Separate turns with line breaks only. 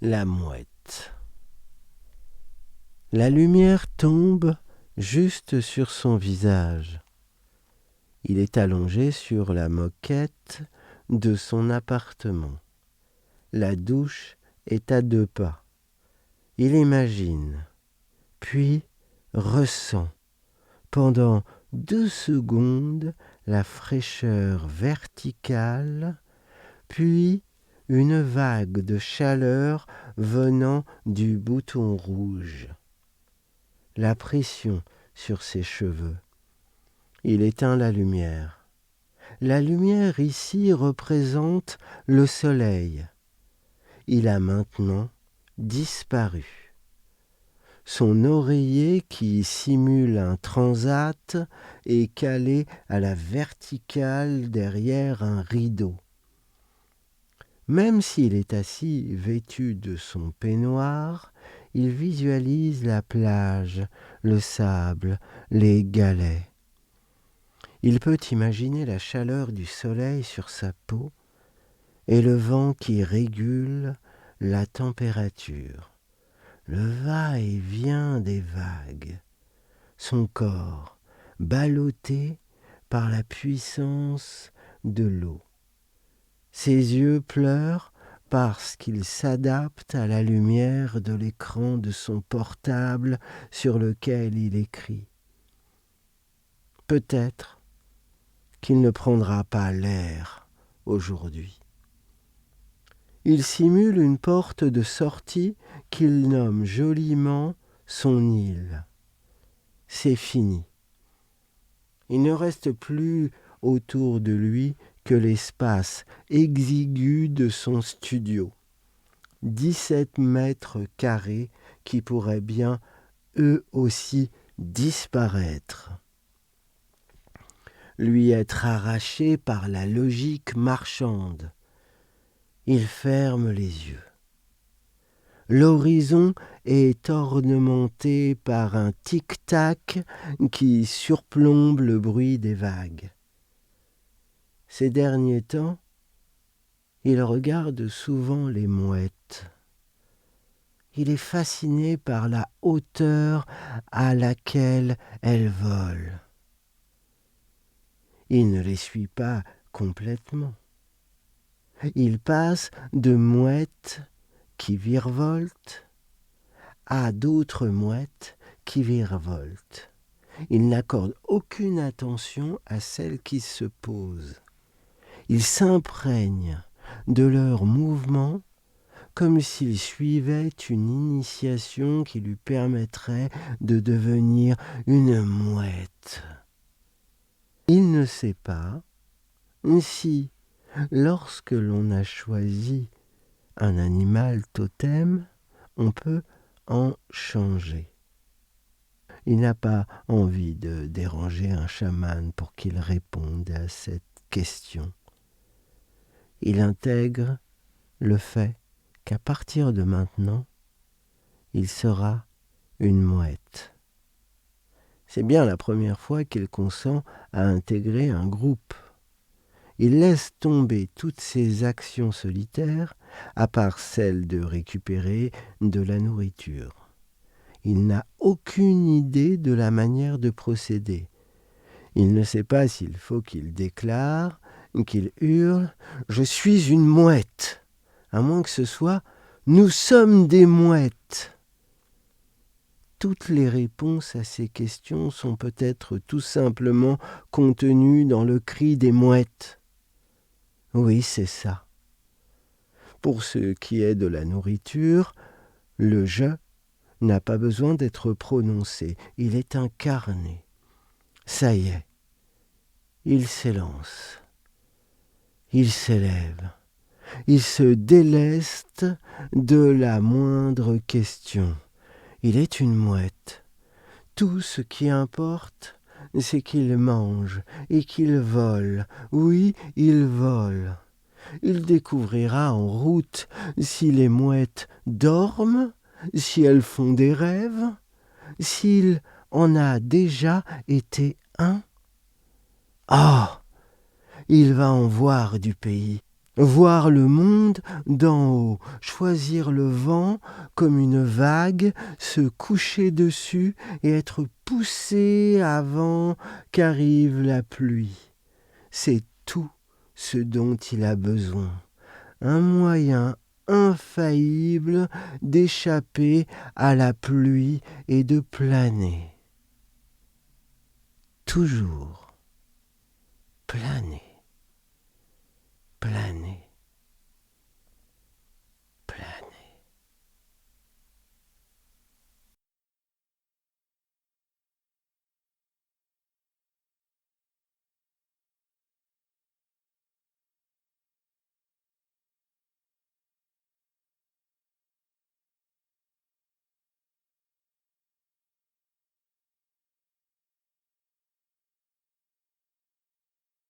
La mouette. La lumière tombe juste sur son visage. Il est allongé sur la moquette de son appartement. La douche est à 2 pas. Il imagine, puis ressent pendant 2 secondes la fraîcheur verticale, puis une vague de chaleur venant du bouton rouge. La pression sur ses cheveux. Il éteint la lumière. La lumière ici représente le soleil. Il a maintenant disparu. Son oreiller qui simule un transat est calé à la verticale derrière un rideau. Même s'il est assis vêtu de son peignoir, il visualise la plage, le sable, les galets. Il peut imaginer la chaleur du soleil sur sa peau et le vent qui régule la température, le va-et-vient des vagues, son corps ballotté par la puissance de l'eau. Ses yeux pleurent parce qu'ils s'adaptent à la lumière de l'écran de son portable sur lequel il écrit. Peut-être qu'il ne prendra pas l'air aujourd'hui. Il simule une porte de sortie qu'il nomme joliment son île. C'est fini. Il ne reste plus autour de lui que l'espace exigu de son studio. 17 mètres carrés qui pourraient bien, eux aussi, disparaître. Lui être arrachés par la logique marchande. Il ferme les yeux. L'horizon est ornementé par un tic-tac qui surplombe le bruit des vagues. Ces derniers temps, il regarde souvent les mouettes. Il est fasciné par la hauteur à laquelle elles volent. Il ne les suit pas complètement. Il passe de mouettes qui virevoltent à d'autres mouettes qui virevoltent. Il n'accorde aucune attention à celles qui se posent. Il s'imprègne de leurs mouvements comme s'il suivait une initiation qui lui permettrait de devenir une mouette. Il ne sait pas si, lorsque l'on a choisi un animal totem, on peut en changer. Il n'a pas envie de déranger un chaman pour qu'il réponde à cette question. Il intègre le fait qu'à partir de maintenant, il sera une mouette. C'est bien la première fois qu'il consent à intégrer un groupe. Il laisse tomber toutes ses actions solitaires, à part celle de récupérer de la nourriture. Il n'a aucune idée de la manière de procéder. Il ne sait pas s'il faut qu'il déclare, qu'il hurle « Je suis une mouette !» à moins que ce soit « Nous sommes des mouettes !» Toutes les réponses à ces questions sont peut-être tout simplement contenues dans le cri des mouettes. Oui, c'est ça. Pour ce qui est de la nourriture, le « je » n'a pas besoin d'être prononcé, il est incarné. Ça y est, il s'élance, il s'élève, il se déleste de la moindre question. Il est une mouette. Tout ce qui importe, c'est qu'il mange et qu'il vole. Oui, il vole. Il découvrira en route si les mouettes dorment, si elles font des rêves, s'il en a déjà été un. Ah, il va en voir du pays. voir le monde d'en haut, choisir le vent comme une vague, se coucher dessus et être poussé avant qu'arrive la pluie. C'est tout ce dont il a besoin. Un moyen infaillible d'échapper à la pluie et de planer. Toujours planer.